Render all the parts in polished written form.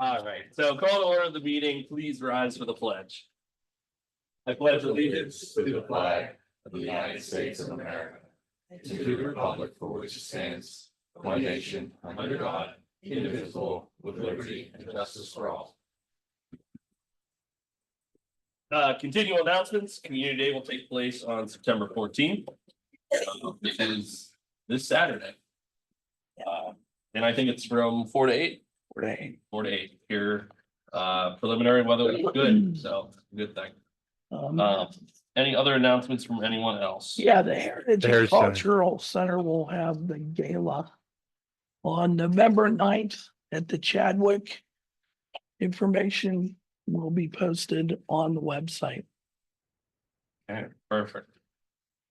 All right, so call to order the meeting. Please rise for the pledge. I pledge allegiance To the flag of the United States of America, and to the republic for which it stands, one nation, under God, indivisible, with liberty and justice for all. Continual announcements. Community Day will take place on September 14th. It is this Saturday. And I think it's from 4 to 8. 4 to 8 here. Preliminary weather is good, so good thing. Any other announcements from anyone else? Yeah, the Heritage and There's, Cultural Center will have the gala on November 9th at the Chadwick. Information will be posted on the website. Okay, perfect.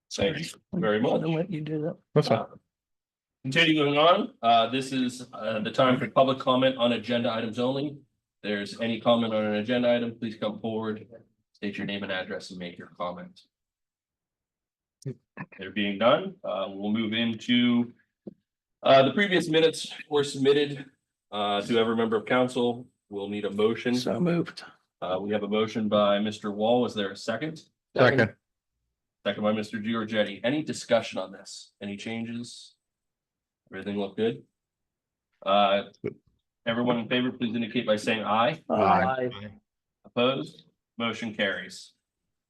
Sorry, Thank you very much. I'll let you do that. That's fine. Continuing on, this is the time for public comment on agenda items only. There's any comment on an agenda item, please come forward, state your name and address and make your comment. There being done, we'll move into the previous minutes were submitted to every member of council. We'll need a motion. So moved. We have a motion by Mr. Wall. Is there a second? Second. Second by Mr. Giorgetti. Any discussion on this? Any changes? Everything look good? Everyone in favor, please indicate by saying aye. Aye. Opposed? Motion carries.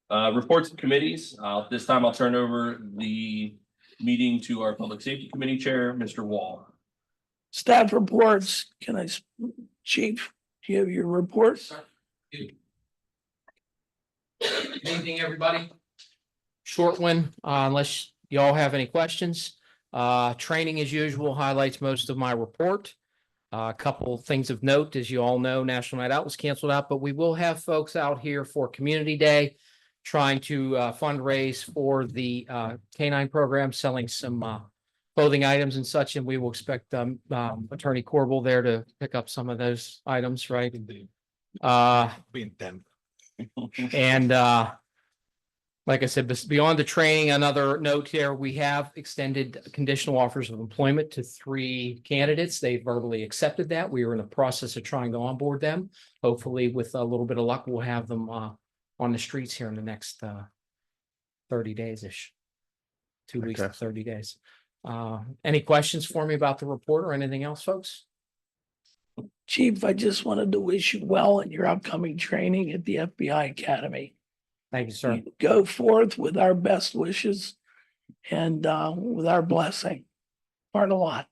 Reports of committees. This time I'll turn over the meeting to our Public Safety Committee Chair, Mr. Wall. Staff reports. Chief, do you have your reports? Good evening, everybody. Short one, unless y'all have any questions. Training as usual highlights most of my report. A couple things of note, as you all know, National Night Out was canceled out, but we will have folks out here for Community Day trying to fundraise for the K-9 program, selling some clothing items and such, and we will expect Attorney Corbel there to pick up some of those items, right? Being 10. And like I said, beyond the training, another note here, we have extended conditional offers of employment to 3 candidates. They verbally accepted that. We are in the process of trying to onboard them. Hopefully, with a little bit of luck, we'll have them on the streets here in the next 30 days-ish. 2 weeks to 30 days. Any questions for me about the report or anything else, folks? Chief, I just wanted to wish you well in your upcoming training at the FBI Academy. Thank you, sir. You go forth with our best wishes and with our blessing. Learn a lot.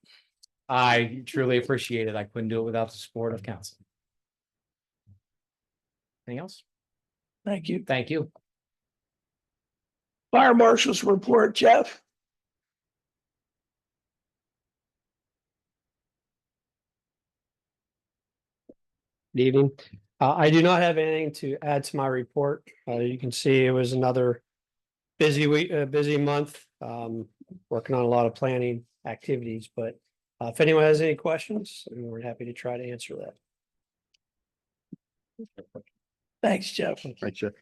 I truly appreciate it. I couldn't do it without the support of council. Anything else? Thank you. Thank you. Fire Marshal's report, Jeff. Good evening. I do not have anything to add to my report. You can see it was another busy week, busy month, working on a lot of planning activities, but if anyone has any questions, we're happy to try to answer that. Thanks, Jeff. Right, Jeff.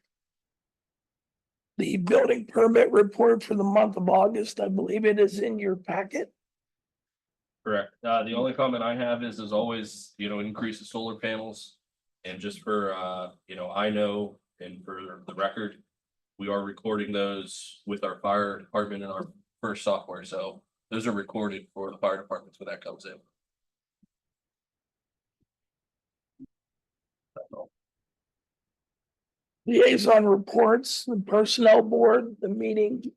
The building permit report for the month of August, I believe it is in your packet. Correct. The only comment I have is, as always, increase the solar panels. And just for, I know, and for the record, we are recording those with our fire department and our first software. So those are recorded for the fire departments when that comes in. Liaison reports, the personnel board, meeting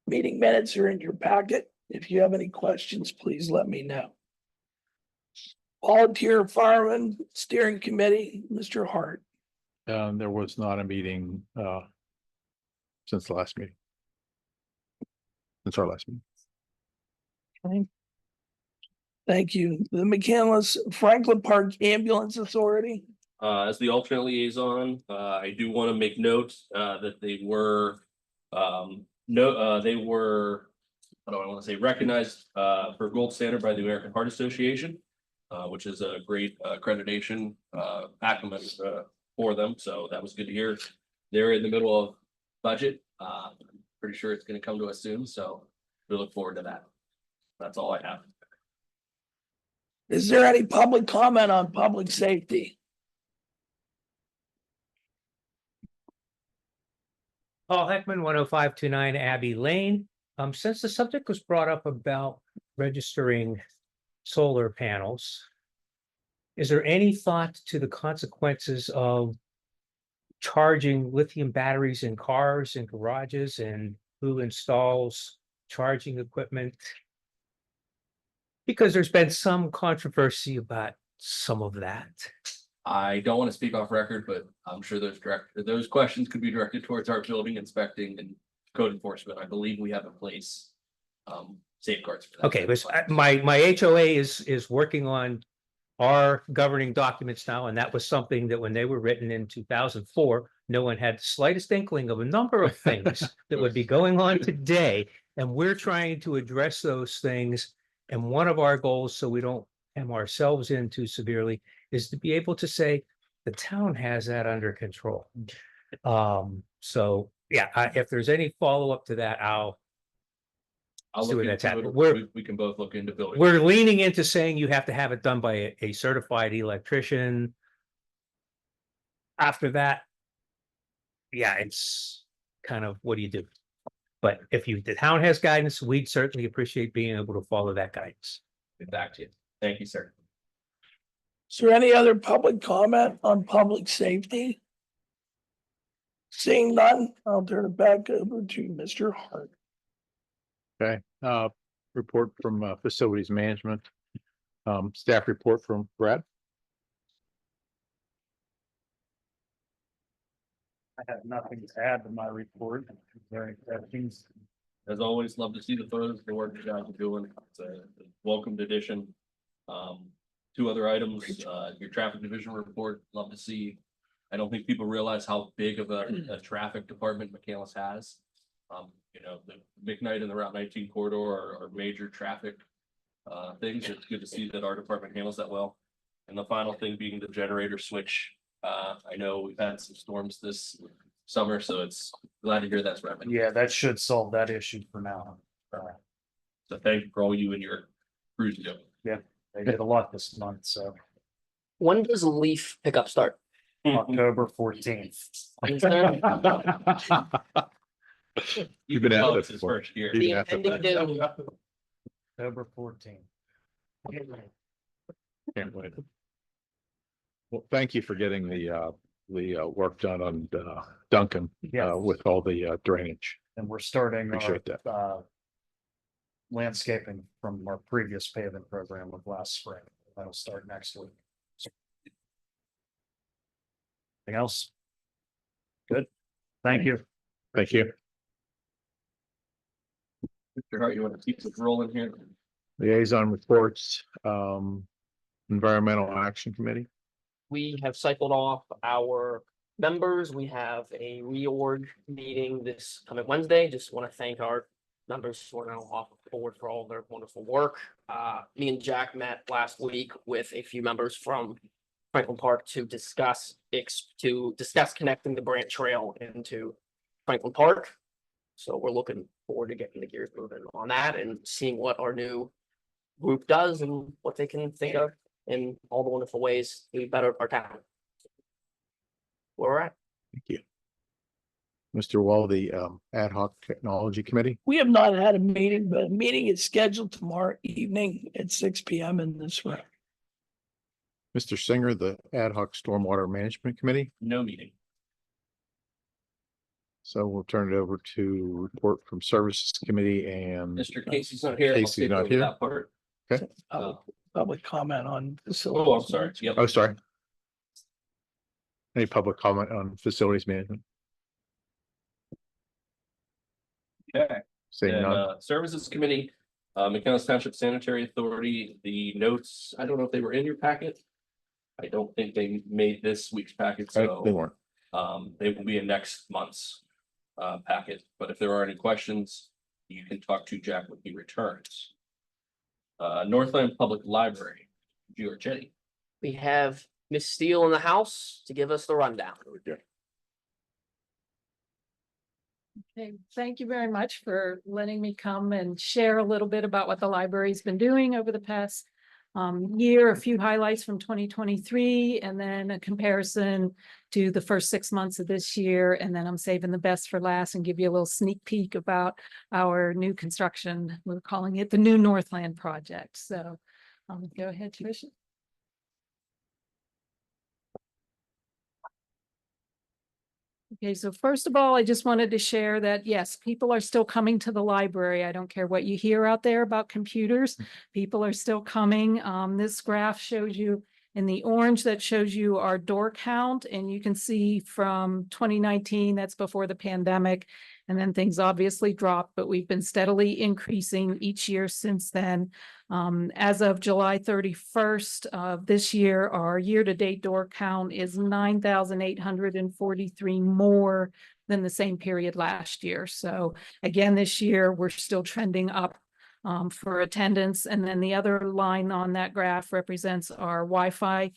minutes are in your packet. If you have any questions, please let me know. Volunteer fireman steering committee, Mr. Hart. There was not a meeting since the last meeting. Since our last meeting. Okay. Thank you. The McCandless Franklin Park Ambulance Authority. As the alternate liaison, I do want to make note that they were recognized for gold standard by the American Heart Association, which is a great accreditation accolade for them. So that was good to hear. They're in the middle of budget. Pretty sure it's going to come to us soon, so we look forward to that. That's all I have. Is there any public comment on public safety? Paul Heckman, 10529 Abbey Lane. Since the subject was brought up about registering solar panels, is there any thought to the consequences of charging lithium batteries in cars and garages, and who installs charging equipment? Because there's been some controversy about some of that. I don't want to speak off record, but I'm sure those questions could be directed towards our building inspecting and code enforcement. I believe we have in place safeguards for that. Okay, but my HOA is working on our governing documents now, and that was something that when they were written in 2004, no one had the slightest inkling of a number of things that would be going on today. And we're trying to address those things. And one of our goals, so we don't hem ourselves in too severely, is to be able to say the town has that under control. So yeah, if there's any follow-up to that, I'll see look what that's into happening. it. We can both look into building. we're leaning into saying you have to have it done by a certified electrician. After that, yeah, it's kind of, what do you do? But if the town has guidance, we'd certainly appreciate being able to follow that guidance. Get back to you. Thank you, sir. Is there any other public comment on public safety? Seeing none, I'll turn it back over to Mr. Hart. Okay, report from facilities management. Staff report from Brad. I have nothing to add to my report. Very questions. As always, love to see the photos, the work you guys are doing. It's a welcomed addition. Two other items, your traffic division report, love to see. I don't think people realize how big of a traffic department McCandless has. You know, the McKnight and the Route 19 corridor are major traffic things. It's good to see that our department handles that well. And the final thing being the generator switch. I know we've had some storms this summer, so it's glad to hear that's wrapping. Yeah, that should solve that issue for now. So thank you for all you and your crews do. They did a lot this month, so When does leaf pickup start? October 14th. You've been Well, at it's it his before. first year. You've been The at it impending before. doom. October 14th. Can't wait. Well, thank you for getting the work done on Duncan Yeah, with all the drainage. and we're starting Appreciate that. our landscaping from our previous paving program of last spring. That'll start next week. Anything else? Good. Thank you. Thank you. Mr. Hart, you want to keep this rolling here? Liaison reports, Environmental Action Committee. We have cycled off our members. We have a reorg meeting this coming Wednesday. Just want to thank our members who are now off the board for all their wonderful work. Me and Jack met last week with a few members from Franklin Park to discuss connecting the Branch Trail into Franklin Park. So we're looking forward to getting the gears moving on that and seeing what our new group does and what they can think of in all the wonderful ways we better our town. Where we're at. Thank you. Mr. Wall, the Ad hoc Technology Committee. We have not had a meeting, but a meeting is scheduled tomorrow evening at 6 p.m. in this room. Mr. Singer, the Ad hoc Stormwater Management Committee. No meeting. So we'll turn it over to report from Services Committee and Mr. Casey's not here. I'll Casey's take not over here. that part. Public comment on Oh, I'm facilities. sorry. Yep. oh, sorry. Any public comment on facilities management? Okay. Saying And, none. Services Committee, McKenna Township Sanitary Authority, the notes, I don't know if they were in your packet. I don't think they made this week's packet, They so weren't. they will be in next month's packet, but if there are any questions, you can talk to Jack when he returns. Northland Public Library, Giorgetti. We have Miss Steele in the house to give us the rundown. Okay, thank you very much for letting me come and share a little bit about what the library's been doing over the past year, a few highlights from 2023, and then a comparison to the first 6 months of this year. And then I'm saving the best for last and give you a little sneak peek about our new construction. We're calling it the New Northland Project. So go ahead, Tricia. Okay, so first of all, I just wanted to share that, yes, people are still coming to the library. I don't care what you hear out there about computers. People are still coming. This graph shows you in the orange, that shows you our door count, and you can see from 2019, that's before the pandemic, and then things obviously dropped, but we've been steadily increasing each year since then. As of July 31st of this year, our year-to-date door count is 9,843 more than the same period last year. So again, this year, we're still trending up for attendance. And then the other line on that graph represents our Wi-Fi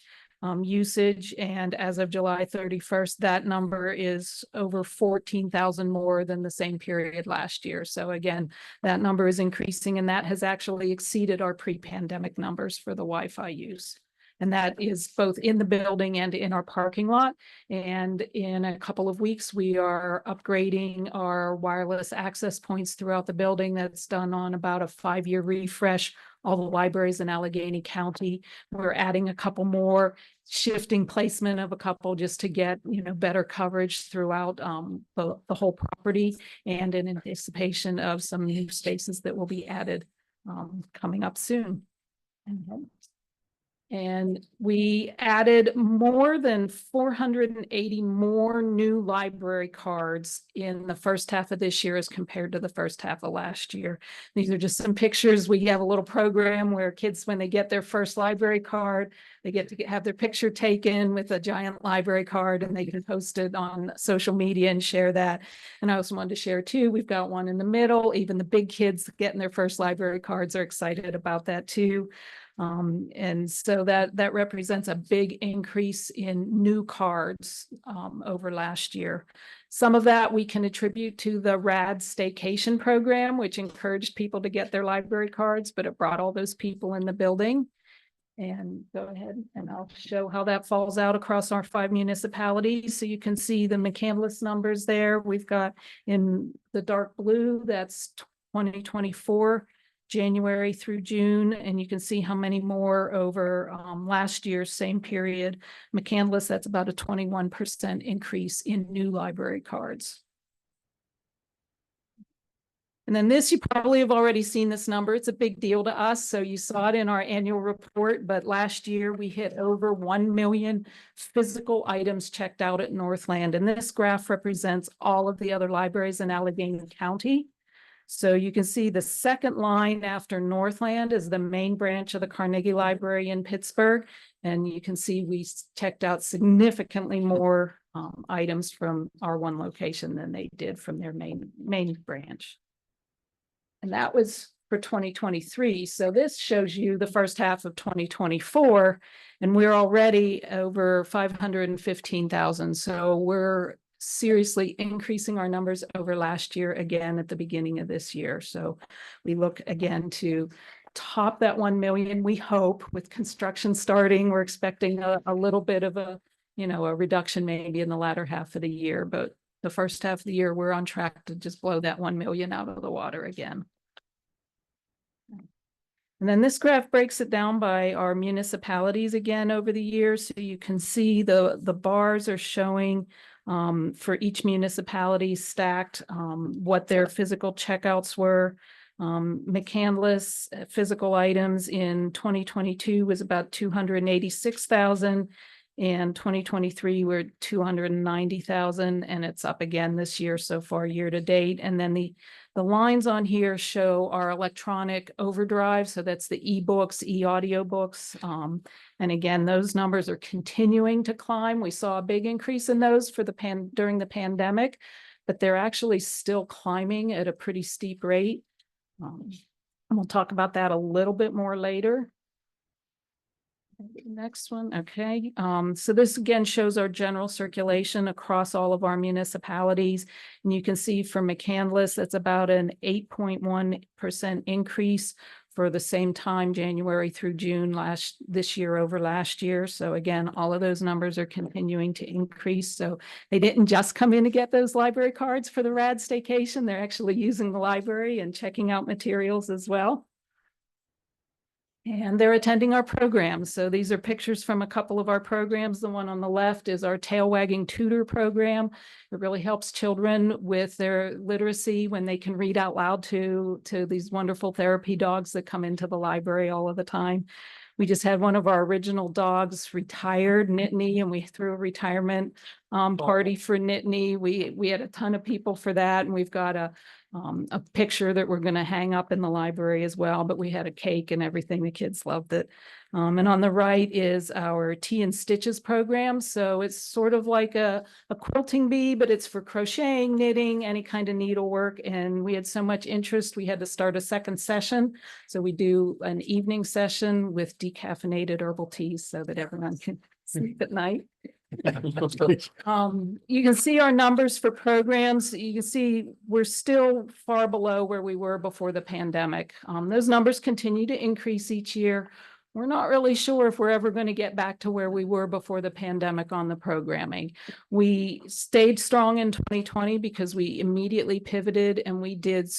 usage. And as of July 31st, that number is over 14,000 more than the same period last year. So again, that number is increasing, and that has actually exceeded our pre-pandemic numbers for the Wi-Fi use. And that is both in the building and in our parking lot. And in a couple of weeks, we are upgrading our wireless access points throughout the building. That's done on about a 5-year refresh. All the libraries in Allegheny County. We're adding a couple more, shifting placement of a couple just to get, better coverage throughout the whole property, and in anticipation of some new spaces that will be added coming up soon. And we added more than 480 more new library cards in the first half of this year as compared to the first half of last year. These are just some pictures. We have a little program where kids, when they get their first library card, they get to have their picture taken with a giant library card, and they can post it on social media and share that. And I also wanted to share too, we've got one in the middle. Even the big kids getting their first library cards are excited about that too. And so that represents a big increase in new cards over last year. Some of that we can attribute to the RAD Staycation program, which encouraged people to get their library cards, but it brought all those people in the building. And go ahead and I'll show how that falls out across our 5 municipalities. So you can see the McCandless numbers there. We've got in the dark blue, that's 2024. January through June, and you can see how many more over last year's same period. McCandless, that's about a 21% increase in new library cards. And then this, you probably have already seen this number. It's a big deal to us. So you saw it in our annual report, but last year we hit over 1 million physical items checked out at Northland. And this graph represents all of the other libraries in Allegheny County. So you can see the second line after Northland is the main branch of the Carnegie Library in Pittsburgh. And you can see we checked out significantly more items from our one location than they did from their main branch. And that was for 2023. So this shows you the first half of 2024, and we're already over 515,000. So we're seriously increasing our numbers over last year again at the beginning of this year. So we look again to top that 1 million. We hope with construction starting, we're expecting a little bit of a reduction maybe in the latter half of the year, but the first half of the year, we're on track to just blow that 1 million out of the water again. And then this graph breaks it down by our municipalities again over the years. So you can see the bars are showing for each municipality stacked what their physical checkouts were. McCandless physical items in 2022 was about 286,000, and 2023 we're 290,000, and it's up again this year so far year to date. And then the lines on here show our electronic overdrive. So that's the ebooks, e-audiobooks. And again, those numbers are continuing to climb. We saw a big increase in those for during the pandemic, but they're actually still climbing at a pretty steep rate. And we'll talk about that a little bit more later. Next one. Okay. So this again shows our general circulation across all of our municipalities. And you can see for McCandless, that's about an 8.1% increase. for the same time, January through June this year over last year. So again, all of those numbers are continuing to increase. So they didn't just come in to get those library cards for the RAD staycation. They're actually using the library and checking out materials as well. And they're attending our programs. So these are pictures from a couple of our programs. The one on the left is our Tail Wagging Tutor program. It really helps children with their literacy when they can read out loud to these wonderful therapy dogs that come into the library all of the time. We just had one of our original dogs retired, Nittany, and we threw a retirement party for Nittany. We had a ton of people for that, and we've got a picture that we're going to hang up in the library as well, but we had a cake and everything. The kids loved it. And on the right is our Tea and Stitches program. So it's sort of like a quilting bee, but it's for crocheting, knitting, any kind of needlework. And we had so much interest, we had to start a second session. So we do an evening session with decaffeinated herbal teas so that everyone can sleep at night. You can see our numbers for programs. You can see we're still far below where we were before the pandemic. Those numbers continue to increase each year. We're not really sure if we're ever going to get back to where we were before the pandemic on the programming. We stayed strong in 2020 because we immediately pivoted and we did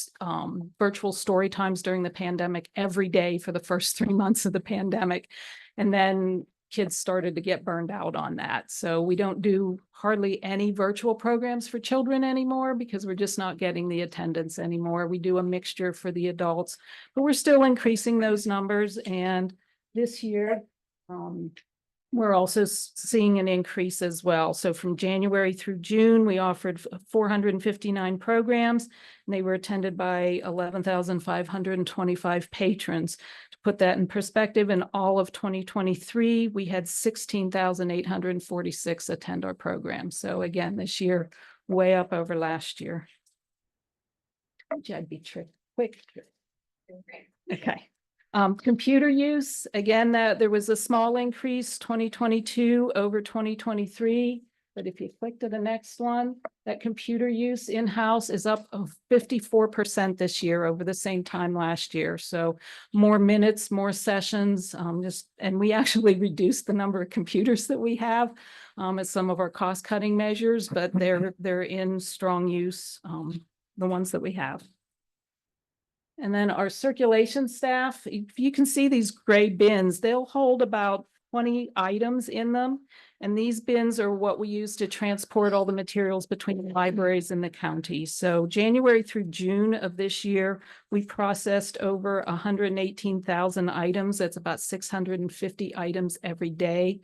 virtual story times during the pandemic every day for the first 3 months of the pandemic. And then kids started to get burned out on that. So we don't do hardly any virtual programs for children anymore because we're just not getting the attendance anymore. We do a mixture for the adults, but we're still increasing those numbers. And this year, we're also seeing an increase as well. So from January through June, we offered 459 programs, and they were attended by 11,525 patrons. To put that in perspective, in all of 2023, we had 16,846 attend our program. So again, this year, way up over last year. I'd be quick. Okay. Computer use, again, there was a small increase 2022 over 2023. But if you click to the next one, that computer use in-house is up 54% this year over the same time last year. So more minutes, more sessions, and we actually reduced the number of computers that we have as some of our cost-cutting measures, but they're in strong use, the ones that we have. And then our circulation staff, you can see these gray bins, they'll hold about 20 items in them. And these bins are what we use to transport all the materials between the libraries and the county. So January through June of this year, we processed over 118,000 items. That's about 650 items every day.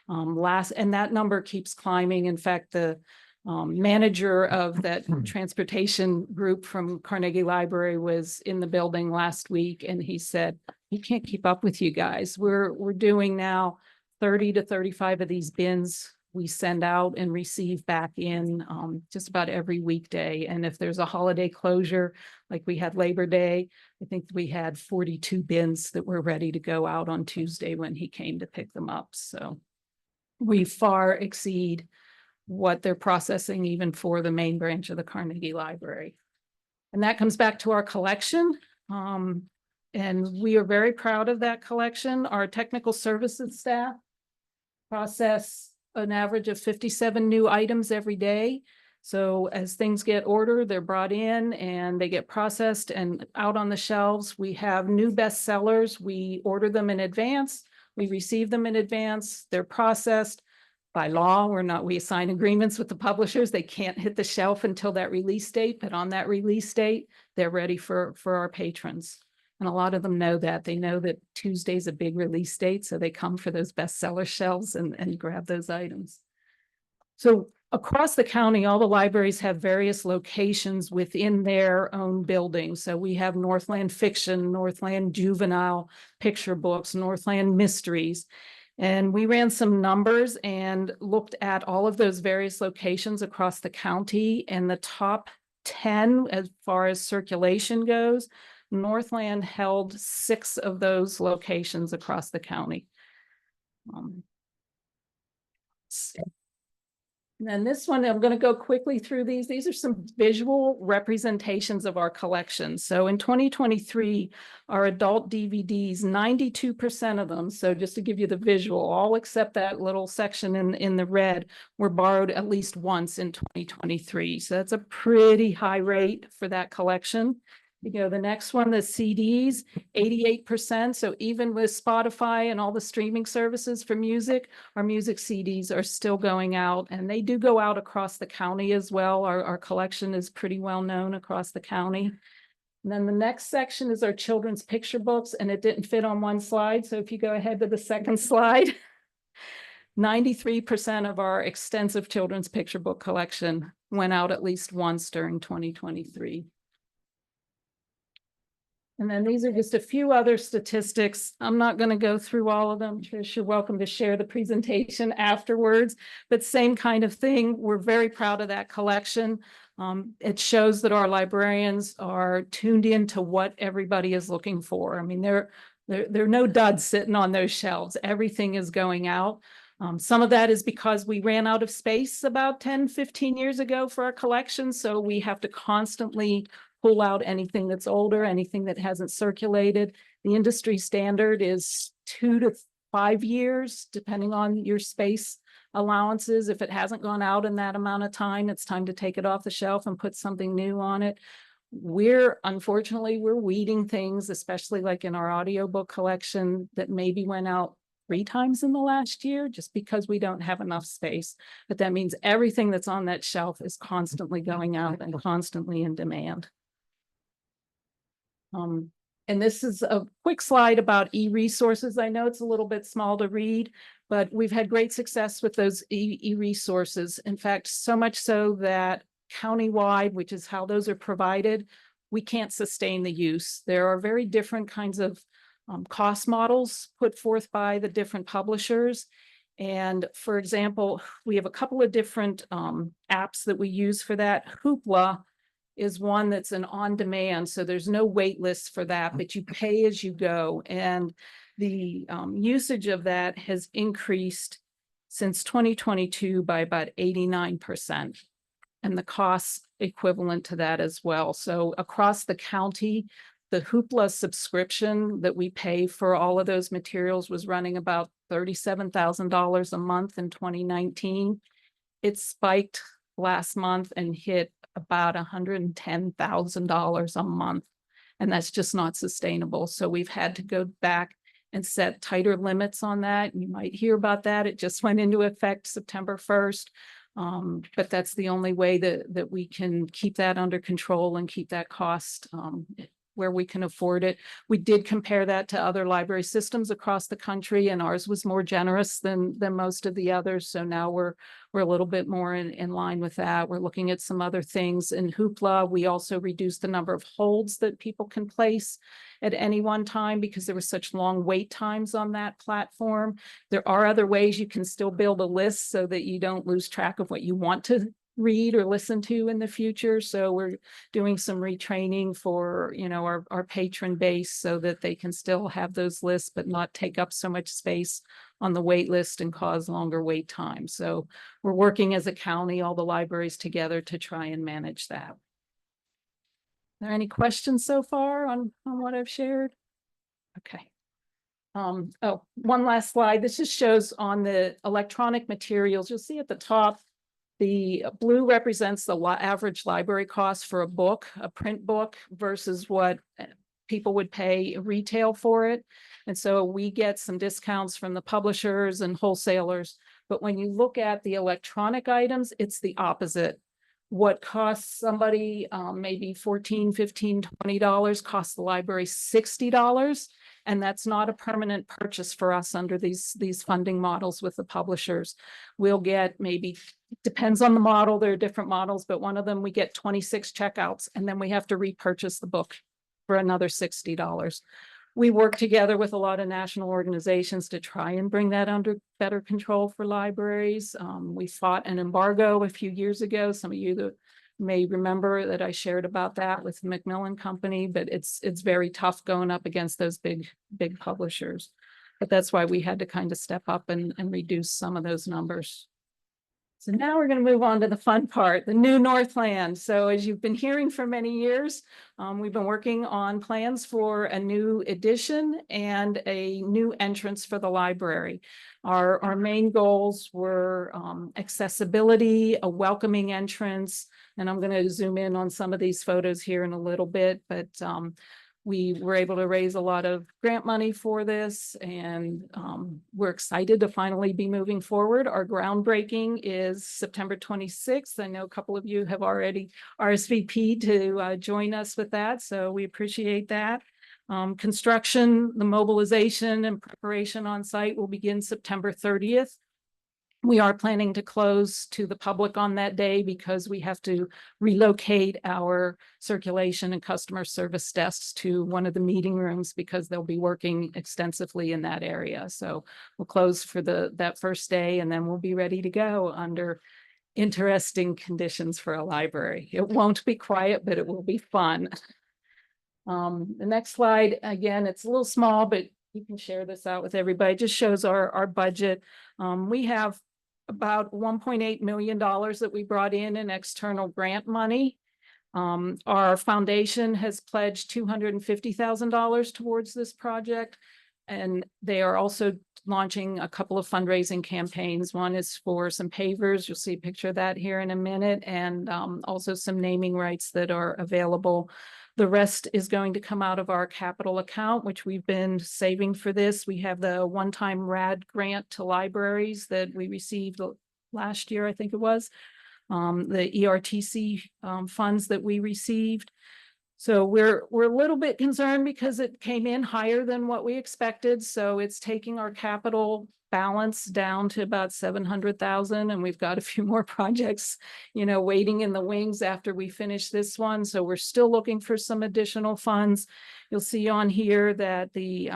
And that number keeps climbing. In fact, the manager of that transportation group from Carnegie Library was in the building last week, and he said, "You can't keep up with you guys. We're doing now 30 to 35 of these bins we send out and receive back in just about every weekday. And if there's a holiday closure, like we had Labor Day, I think we had 42 bins that were ready to go out on Tuesday when he came to pick them up. So we far exceed what they're processing even for the main branch of the Carnegie Library. And that comes back to our collection. And we are very proud of that collection. Our technical services staff process an average of 57 new items every day. So as things get ordered, they're brought in and they get processed and out on the shelves. We have new bestsellers. We order them in advance. We receive them in advance. They're processed. By law, we sign agreements with the publishers. They can't hit the shelf until that release date, but on that release date, they're ready for our patrons. And a lot of them know that. They know that Tuesday's a big release date, so they come for those bestseller shelves and grab those items. So across the county, all the libraries have various locations within their own buildings. So we have Northland Fiction, Northland Juvenile Picture Books, Northland Mysteries. And we ran some numbers and looked at all of those various locations across the county, and the top 10 as far as circulation goes, Northland held 6 of those locations across the county. And then this one, I'm going to go quickly through these. These are some visual representations of our collection. So in 2023, our adult DVDs, 92% of them, so just to give you the visual, all except that little section in the red, were borrowed at least once in 2023. So that's a pretty high rate for that collection. You go, the next one, the CDs, 88%. So even with Spotify and all the streaming services for music, our music CDs are still going out, and they do go out across the county as well. Our collection is pretty well known across the county. And then the next section is our children's picture books, and it didn't fit on one slide. So if you go ahead to the second slide, 93% of our extensive children's picture book collection went out at least once during 2023. And then these are just a few other statistics. I'm not going to go through all of them. Trish, you're welcome to share the presentation afterwards, but same kind of thing. We're very proud of that collection. It shows that our librarians are tuned into what everybody is looking for. I mean, there are no duds sitting on those shelves. Everything is going out. Some of that is because we ran out of space about 10, 15 years ago for our collection. So we have to constantly pull out anything that's older, anything that hasn't circulated. The industry standard is 2 to 5 years, depending on your space allowances. If it hasn't gone out in that amount of time, it's time to take it off the shelf and put something new on it. Unfortunately, we're weeding things, especially like in our audiobook collection that maybe went out 3 times in the last year, just because we don't have enough space. But that means everything that's on that shelf is constantly going out and constantly in demand. And this is a quick slide about e-resources. I know it's a little bit small to read, but we've had great success with those e-resources. In fact, so much so that countywide, which is how those are provided, we can't sustain the use. There are very different kinds of cost models put forth by the different publishers. And for example, we have a couple of different apps that we use for that. Hoopla is one that's an on-demand, so there's no wait list for that, but you pay as you go. And the usage of that has increased since 2022 by about 89%, and the costs equivalent to that as well. So across the county, the Hoopla subscription that we pay for all of those materials was running about $37,000 a month in 2019. It spiked last month and hit about $110,000 a month. And that's just not sustainable. So we've had to go back and set tighter limits on that. You might hear about that. It just went into effect September 1st. But that's the only way that we can keep that under control and keep that cost where we can afford it. We did compare that to other library systems across the country, and ours was more generous than most of the others. So now we're a little bit more in line with that. We're looking at some other things. In Hoopla, we also reduced the number of holds that people can place at any one time because there were such long wait times on that platform. There are other ways you can still build a list so that you don't lose track of what you want to read or listen to in the future. So we're doing some retraining for, our patron base so that they can still have those lists, but not take up so much space on the wait list and cause longer wait times. So we're working as a county, all the libraries together to try and manage that. Are there any questions so far on what I've shared? Okay. One last slide. This just shows on the electronic materials. You'll see at the top, the blue represents the average library cost for a book, a print book, versus what people would pay retail for it. And so we get some discounts from the publishers and wholesalers. But when you look at the electronic items, it's the opposite. What costs somebody maybe $14, $15, $20 costs the library $60. And that's not a permanent purchase for us under these funding models with the publishers. We'll get maybe, depends on the model, there are different models, but one of them we get 26 checkouts and then we have to repurchase the book for another $60. We work together with a lot of national organizations to try and bring that under better control for libraries. We fought an embargo a few years ago. Some of you that may remember that I shared about that with Macmillan Company, but it's very tough going up against those big publishers. But that's why we had to kind of step up and reduce some of those numbers. So now we're going to move on to the fun part, the new Northland. So as you've been hearing for many years, we've been working on plans for a new addition and a new entrance for the library. Our main goals were accessibility, a welcoming entrance, and I'm going to zoom in on some of these photos here in a little bit, but we were able to raise a lot of grant money for this, and we're excited to finally be moving forward. Our groundbreaking is September 26th. I know a couple of you have already RSVP'd to join us with that, so we appreciate that. Construction, the mobilization and preparation on site will begin September 30th. We are planning to close to the public on that day because we have to relocate our circulation and customer service desks to one of the meeting rooms because they'll be working extensively in that area. So we'll close for that first day, and then we'll be ready to go under interesting conditions for a library. It won't be quiet, but it will be fun. The next slide, again, it's a little small, but you can share this out with everybody. It just shows our budget. We have about $1.8 million that we brought in external grant money. Our foundation has pledged $250,000 towards this project, and they are also launching a couple of fundraising campaigns. One is for some pavers. You'll see a picture of that here in a minute, and also some naming rights that are available. The rest is going to come out of our capital account, which we've been saving for this. We have the one-time RAD grant to libraries that we received last year, I think it was, the ERTC funds that we received. So we're a little bit concerned because it came in higher than what we expected. So it's taking our capital balance down to about 700,000, and we've got a few more projects, waiting in the wings after we finish this one. So we're still looking for some additional funds. You'll see on here that the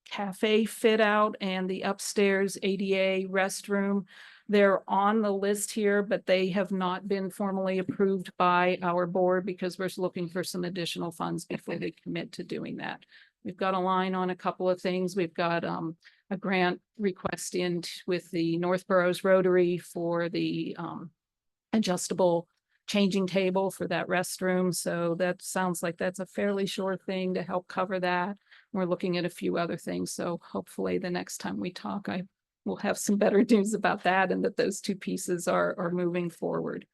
cafe fit out and the upstairs ADA restroom, they're on the list here, but they have not been formally approved by our board because we're looking for some additional funds before they commit to doing that. We've got a line on a couple of things. We've got a grant request in with the North Boroughs Rotary for the adjustable changing table for that restroom. So that sounds like that's a fairly sure thing to help cover that. We're looking at a few other things. So hopefully the next time we talk, I will have some better news about that and that those two pieces are moving forward.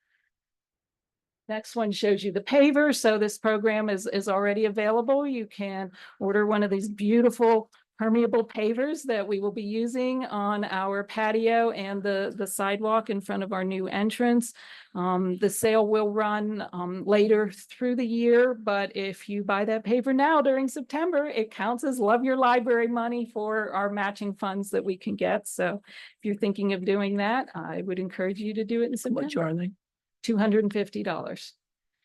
Next one shows you the paver. So this program is already available. You can order one of these beautiful permeable pavers that we will be using on our patio and the sidewalk in front of our new entrance. The sale will run later through the year, but if you buy that paver now during September, it counts as Love Your Library money for our matching funds that we can get. So if you're thinking of doing that, I would encourage you to do it in September. How much are they? $250.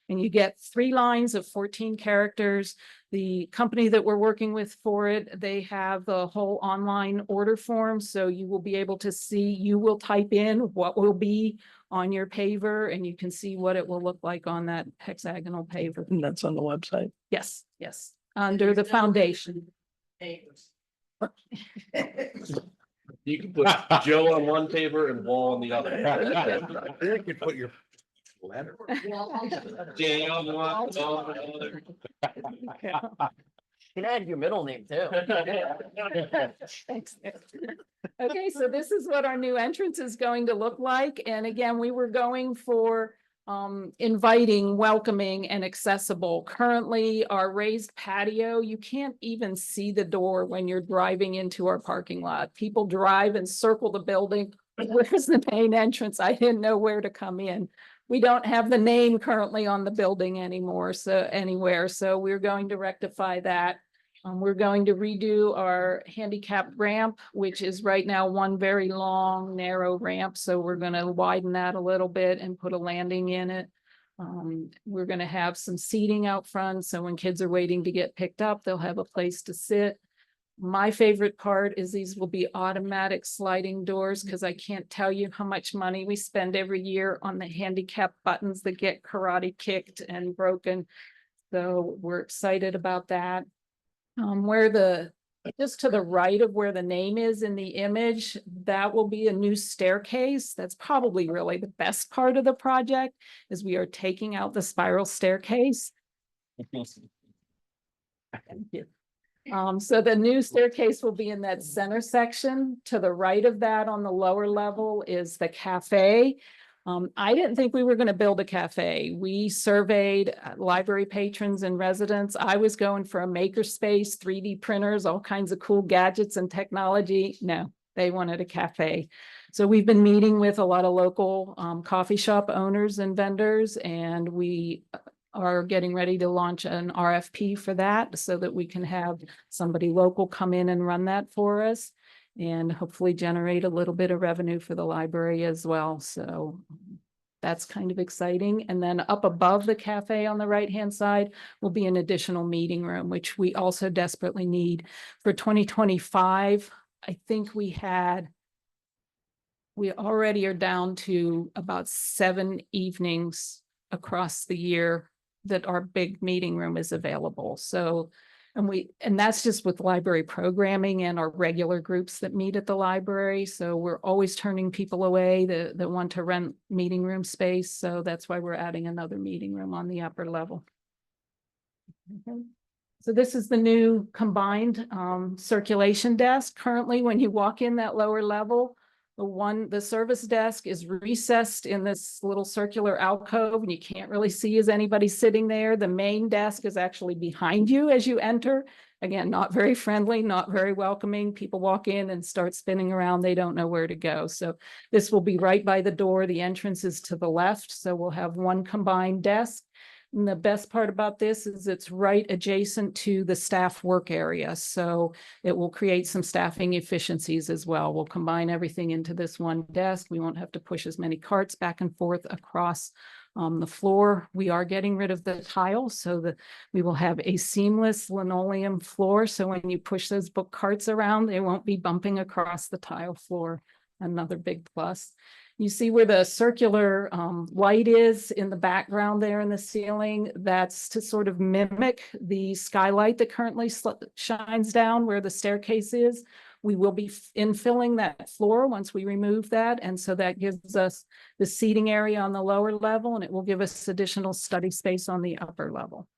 And you get 3 lines of 14 characters. The company that we're working with for it, they have the whole online order form. So you will be able to see, you will type in what will be on your paver, and you can see what it will look like on that hexagonal paver. And that's on the website. Yes, yes, under the foundation. You can put Joe on one paver and Wall on the other. You could put your letter. Jay on one, Wall on the other. You can add your middle name too. Thanks. Okay, so this is what our new entrance is going to look like. And again, we were going for inviting, welcoming, and accessible. Currently, our raised patio, you can't even see the door when you're driving into our parking lot. People drive and circle the building. Where's the main entrance? I didn't know where to come in. We don't have the name currently on the building anymore, so anywhere. So we're going to rectify that. We're going to redo our handicap ramp, which is right now one very long, narrow ramp. So we're going to widen that a little bit and put a landing in it. We're going to have some seating out front. So when kids are waiting to get picked up, they'll have a place to sit. My favorite part is these will be automatic sliding doors, because I can't tell you how much money we spend every year on the handicap buttons that get karate kicked and broken. So we're excited about that. Where the just to the right of where the name is in the image, that will be a new staircase. That's probably really the best part of the project, is we are taking out the spiral staircase. So the new staircase will be in that center section. To the right of that, on the lower level, is the cafe. I didn't think we were going to build a cafe. We surveyed library patrons and residents. I was going for a makerspace, 3D printers, all kinds of cool gadgets and technology. No, they wanted a cafe. So we've been meeting with a lot of local coffee shop owners and vendors, and we are getting ready to launch an RFP for that so that we can have somebody local come in and run that for us, and hopefully generate a little bit of revenue for the library as well. So that's kind of exciting. And then up above the cafe on the right-hand side will be an additional meeting room, which we also desperately need. For 2025, I think we already are down to about 7 evenings across the year that our big meeting room is available. So, and that's just with library programming and our regular groups that meet at the library. So we're always turning people away that want to rent meeting room space. So that's why we're adding another meeting room on the upper level. Okay. So this is the new combined circulation desk. Currently, when you walk in that lower level, the service desk is recessed in this little circular alcove, and you can't really see is anybody sitting there. The main desk is actually behind you as you enter. Again, not very friendly, not very welcoming. People walk in and start spinning around. They don't know where to go. So this will be right by the door. The entrance is to the left. So we'll have one combined desk. And the best part about this is it's right adjacent to the staff work area. So it will create some staffing efficiencies as well. We'll combine everything into this one desk. We won't have to push as many carts back and forth across the floor. We are getting rid of the tile so that we will have a seamless linoleum floor. So when you push those book carts around, they won't be bumping across the tile floor. Another big plus. You see where the circular light is in the background there in the ceiling. That's to sort of mimic the skylight that currently shines down where the staircase is. We will be infilling that floor once we remove that. And so that gives us the seating area on the lower level, and it will give us additional study space on the upper level.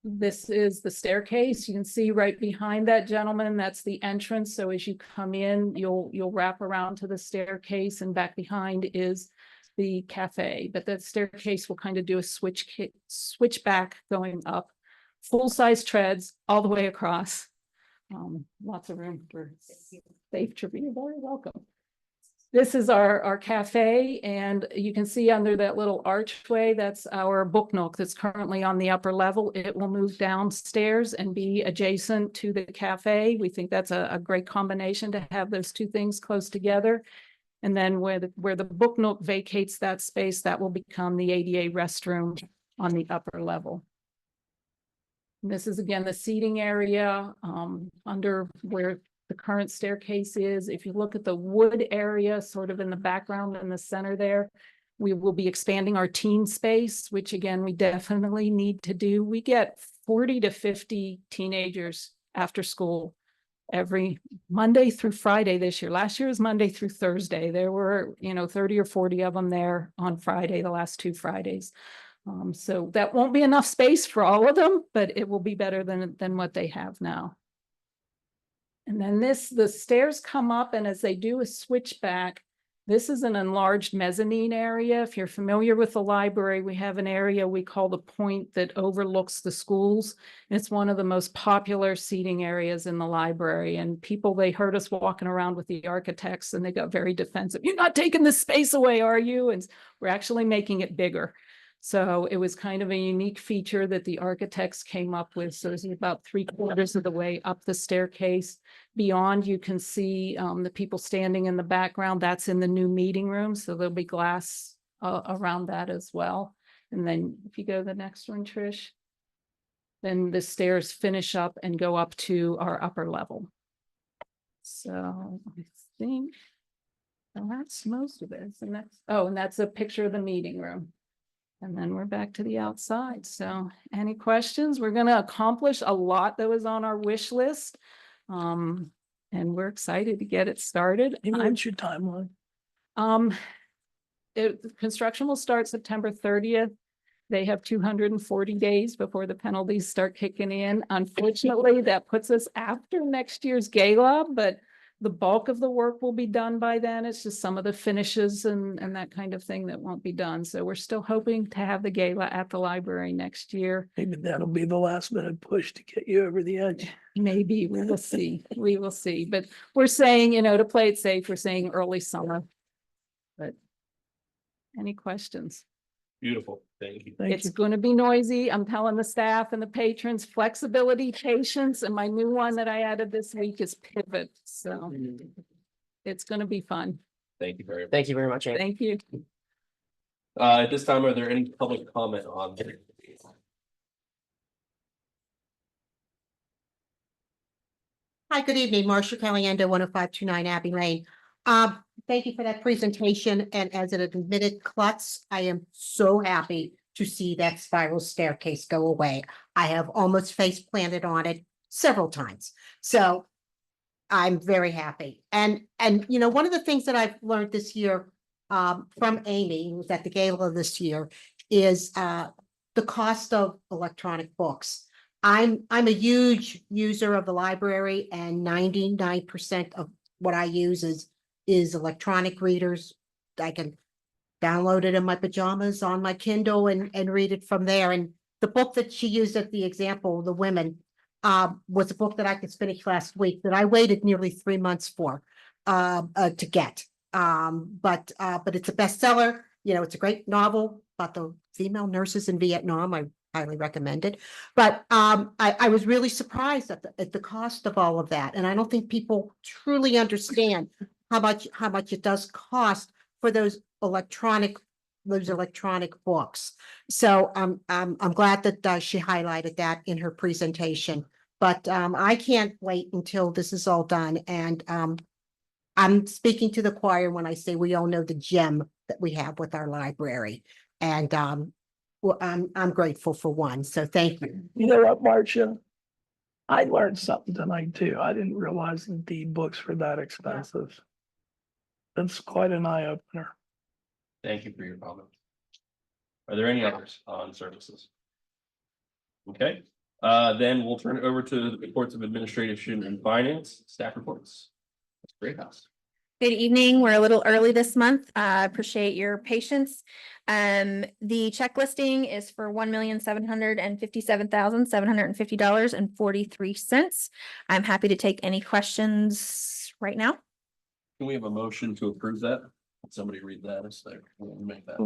This is the staircase. You can see right behind that gentleman, that's the entrance. So as you come in, you'll wrap around to the staircase, and back behind is the cafe. But that staircase will kind of do a switch back going up, full-size treads all the way across. Lots of room for safe trip. You're very welcome. This is our cafe, and you can see under that little archway, that's our book nook that's currently on the upper level. It will move downstairs and be adjacent to the cafe. We think that's a great combination to have those two things close together. And then where the book nook vacates that space, that will become the ADA restroom on the upper level. And this is again the seating area under where the current staircase is. If you look at the wood area sort of in the background in the center there, we will be expanding our teen space, which again, we definitely need to do. We get 40 to 50 teenagers after school every Monday through Friday this year. Last year was Monday through Thursday. There were, 30 or 40 of them there on Friday, the last 2 Fridays. So that won't be enough space for all of them, but it will be better than what they have now. And then the stairs come up, and as they do a switchback, this is an enlarged mezzanine area. If you're familiar with the library, we have an area we call the point that overlooks the schools. It's one of the most popular seating areas in the library, and people, they heard us walking around with the architects and they got very defensive. You're not taking this space away, are you? And we're actually making it bigger. So it was kind of a unique feature that the architects came up with. So it's about 3/4 of the way up the staircase. Beyond, you can see the people standing in the background. That's in the new meeting room. So there'll be glass around that as well. And then if you go to the next one, Trish, then the stairs finish up and go up to our upper level. So I think that's most of it. And that's a picture of the meeting room. And then we're back to the outside. So any questions? We're gonna accomplish a lot that was on our wish list. And we're excited to get it started. What's your timeline? Um, construction will start September 30th. They have 240 days before the penalties start kicking in. Unfortunately, that puts us after next year's gala, but the bulk of the work will be done by then. It's just some of the finishes and that kind of thing that won't be done. So we're still hoping to have the gala at the library next year. Maybe that'll be the last minute push to get you over the edge. Maybe, we will see. We will see. But we're saying, you know, to play it safe, we're saying early summer. But any questions? Beautiful. Thank you. Thank It's you. going to be noisy. I'm telling the staff and the patrons, flexibility, patience, and my new one that I added this week is pivot. So it's going to be fun. Thank you very much. Thank you very much, Amy. Thank you. At this time, are there any public comment on? Hi, good evening, Marcia Caliendo, 10529 Abbey Lane. Thank you for that presentation, and as an admitted klutz, I am so happy to see that spiral staircase go away. I have almost face planted on it several times, so I'm very happy. And you know, one of the things that I've learned this year from Amy, who was at the gala this year, is the cost of electronic books. I'm a huge user of the library, and 99% of what I use is electronic readers. I can download it in my pajamas on my Kindle and read it from there. And the book that she used as the example, The Women, was a book that I could finish last week that I waited nearly 3 months for to get. But it's a bestseller. You know, it's a great novel about the female nurses in Vietnam. I highly recommend it. But I was really surprised at the cost of all of that. And I don't think people truly understand how much it does cost for those electronic books. So I'm glad that she highlighted that in her presentation. But I can't wait until this is all done. And I'm speaking to the choir when I say we all know the gem that we have with our library. And well, I'm grateful for one. So thank you. You know what, Marcia? I learned something tonight too. I didn't realize that the books were that expensive. That's quite an eye opener. Thank you for your comment. Are there any others on services? Okay, then we'll turn it over to the reports of administration and finance, staff reports. That's Great House. Good evening. We're a little early this month. I appreciate your patience. The check listing is for $1,757,750.43. I'm happy to take any questions right now. Can we have a motion to approve that? Can somebody read that as they make that?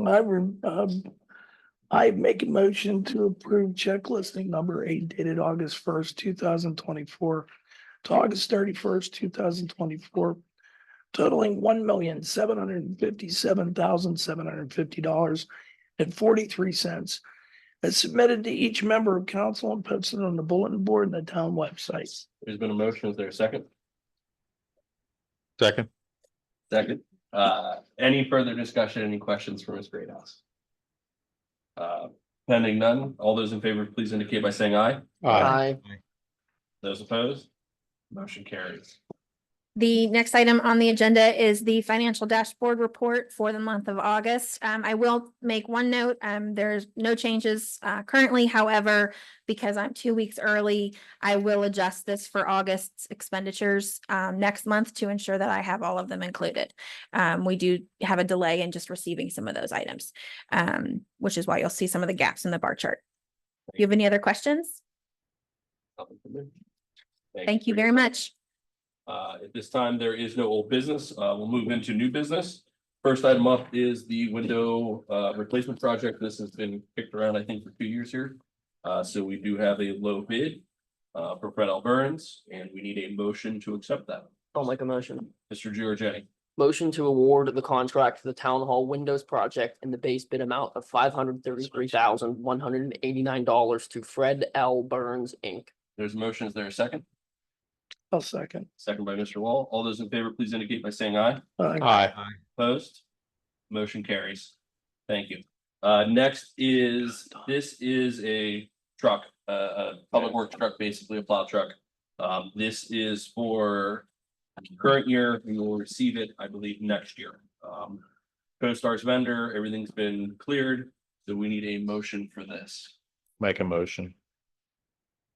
I make a motion to approve check listing number 8 dated August 1st, 2024 to August 31st, 2024. Totaling $1,757,750.43 as submitted to each member of council and posted on the bulletin board and the town website. There's been a motion. Is there a second? Second. Second. Any further discussion, any questions for Ms. Greathouse? Pending none, all those in favor, please indicate by saying aye. Aye. Those opposed? Motion carries. The next item on the agenda is the financial dashboard report for the month of August. I will make one note. There's no changes currently. However, because I'm 2 weeks early, I will adjust this for August's expenditures next month to ensure that I have all of them included. We do have a delay in just receiving some of those items, which is why you'll see some of the gaps in the bar chart. Do you have any other questions? Nothing from me. Thank you for your very much. At this time, there is no old business. We'll move into new business. First item up is the window replacement project. This has been kicked around, I think, for 2 years here. So we do have a low bid for Fred L. Burns, and we need a motion to accept that. I'll make a motion. Mr. Giorgetti, Motion to award the contract for the town hall windows project in the base bid amount of $533,189 to Fred L. Burns, Inc. there's a motion. Is there a second? I'll second. Second by Mr. Wall. All those in favor, please indicate by saying aye. Aye. Aye. Opposed? Motion carries. Thank you. Next is, this is a truck, a public works truck, basically a plow truck. This is for current year. We will receive it, I believe, next year. CoStar's vendor, everything's been cleared, so we need a motion for this. Make a motion.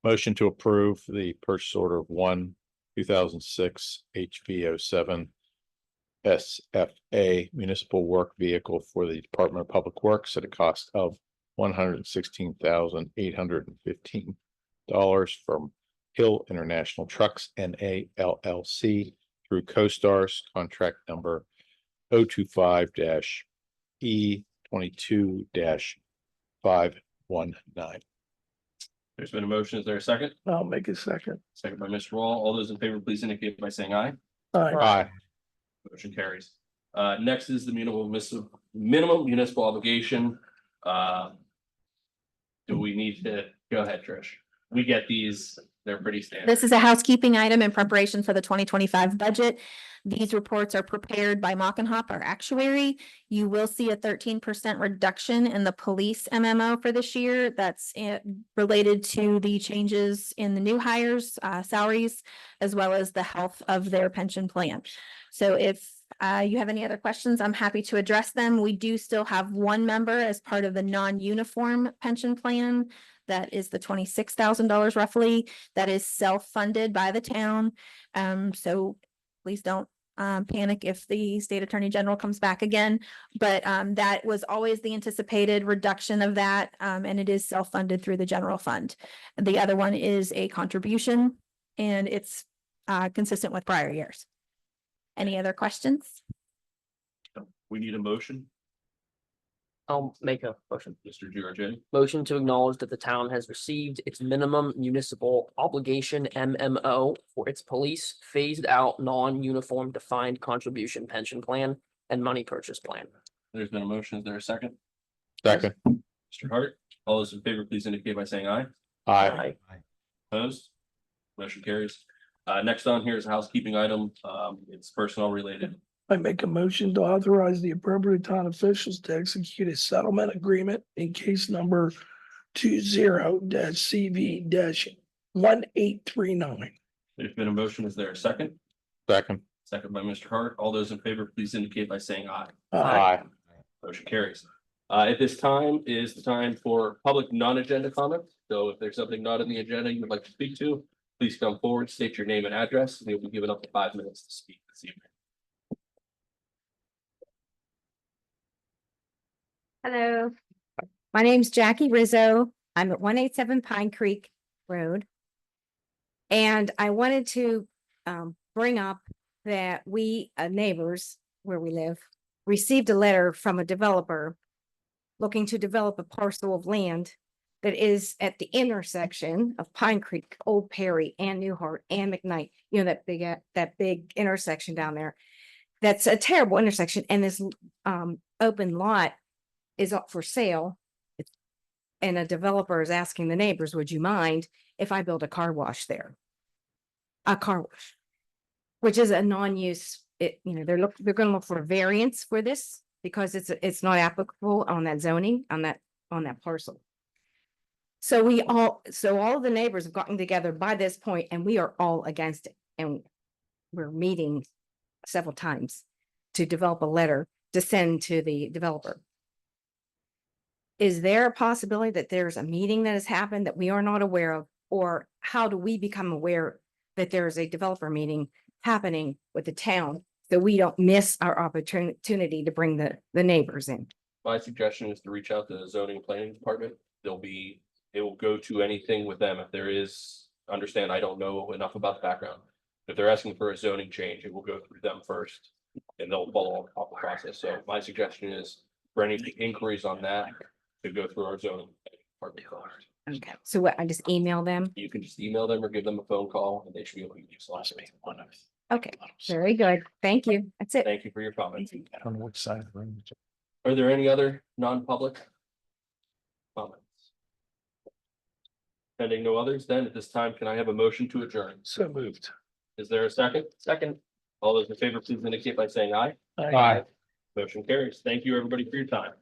Motion to approve the purchase order of 2006 HV07 SFA municipal work vehicle for the Department of Public Works at a cost of $116,815 from Hill International Trucks NA LLC through CoStar's contract number 025-E22-519. There's been a motion. Is there a second? I'll make a second. Second by Mr. Wall. All those in favor, please indicate by saying aye. Aye. Aye. Motion carries. Next is the minimum municipal obligation. Do we need to, go ahead, Trish? We get these, they're pretty standard. This is a housekeeping item in preparation for the 2025 budget. These reports are prepared by Mockenhop, our actuary. You will see a 13% reduction in the police MMO for this year. That's related to the changes in the new hires' salaries, as well as the health of their pension plan. So if you have any other questions, I'm happy to address them. We do still have one member as part of the non-uniform pension plan. That is the $26,000 roughly. That is self-funded by the town. So please don't panic if the state attorney general comes back again. But that was always the anticipated reduction of that, and it is self-funded through the general fund. The other one is a contribution, and it's consistent with prior years. Any other questions? We need a motion. I'll make a motion. Mr. Giorgio. Motion to acknowledge that the town has received its minimum municipal obligation MMO for its police phased out non-uniform defined contribution pension plan and money purchase plan. There's been a motion. Is there a second? Second. Mr. Hart, all those in favor, please indicate by saying aye. Aye. Opposed? Motion carries. Next on here is a housekeeping item. It's personnel related. I make a motion to authorize the appropriate town officials to execute a settlement agreement in case number 20-CV-1839. There's been a motion. Is there a second? Second. Second by Mr. Hart. All those in favor, please indicate by saying aye. Aye. Motion carries. At this time is the time for public non-agenda comments. So if there's something not in the agenda you would like to speak to, please come forward, state your name and address, and you'll be given up to 5 minutes to speak this evening. Hello, my name's Jackie Rizzo. I'm at 187 Pine Creek Road. And I wanted to bring up that we neighbors where we live received a letter from a developer looking to develop a parcel of land that is at the intersection of Pine Creek, Old Perry, and Newhart, and McKnight. You know, that big intersection down there. That's a terrible intersection, and this open lot is up for sale. And a developer is asking the neighbors, would you mind if I build a car wash there? A car wash, which is a non-use, they're gonna look for a variance for this because it's not applicable on that zoning, on that parcel. So all of the neighbors have gotten together by this point and we are all against it. And we're meeting several times to develop a letter to send to the developer. Is there a possibility that there's a meeting that has happened that we are not aware of? Or how do we become aware that there is a developer meeting happening with the town so we don't miss our opportunity to bring the neighbors in? My suggestion is to reach out to the zoning planning department. It will go to anything with them if there is, understand, I don't know enough about the background. If they're asking for a zoning change, it will go through them first and they'll follow up the process. So my suggestion is for any inquiries on that to go through our zoning department first. Okay, so what, I just email them? You can just email them or give them a phone call and they should be able to give you one. Okay, very good. Thank you. That's it. Thank you for your comments. I don't know which side of the room. Are there any other non-public comments? Pending no others, then at this time, can I have a motion to adjourn? So moved. Is there a second? Second. All those in favor, please indicate by saying aye. Aye. Motion carries. Thank you, everybody, for your time.